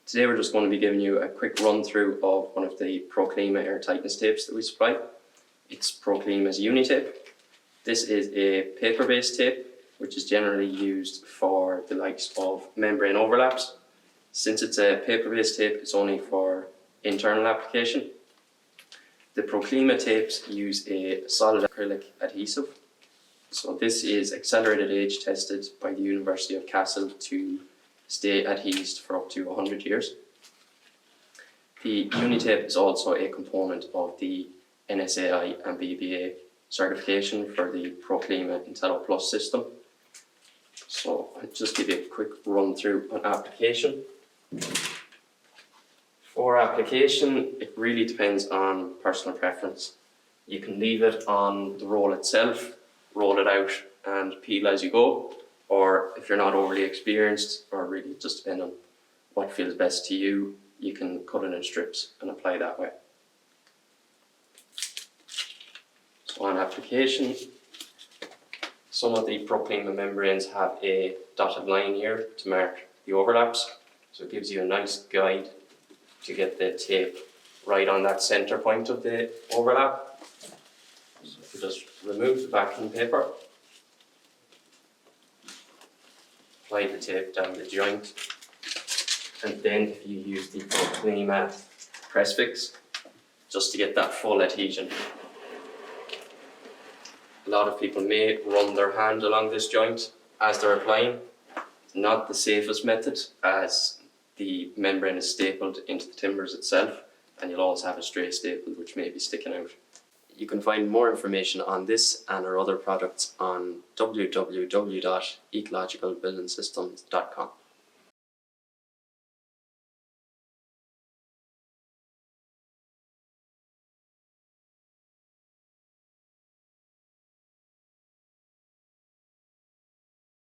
Today we're just going to be giving you a quick run through of one of the Pro Clima air tightness tapes that we supply. It's Pro Clima's Uni Tape. This is a paper-based tape which is generally used for the likes of membrane overlaps. Since it's a paper-based tape, it's only for internal application. The Pro Clima tapes use a solid acrylic adhesive. So this is accelerated age tested by the University of Kassel to stay adhesed for up to 100 years. The Uni Tape is also a component of the NSAI and BBA certification for the Pro Clima Intello Plus system. So I'll just give you a quick run through on application. For application, it really depends on personal preference. You can leave it on the roll itself, roll it out and peel as you go, or if you're not overly experienced, or really just depend on what feels best to you, you can cut it in strips and apply that way. So on application, some of the Pro Clima membranes have a dotted line here to mark the overlaps, so it gives you a nice guide to get the tape right on that center point of the overlap. So if you just remove the backing paper, apply the tape down the joint, and then if you use the Pro Clima press fix just to get that full adhesion. A lot of people may run their hand along this joint as they're applying. It's not the safest method, as the membrane is stapled into the timbers itself, and you'll always have a stray staple which may be sticking out. You can find more information on this and our other products on www.ecologicalbuildingsystems.com.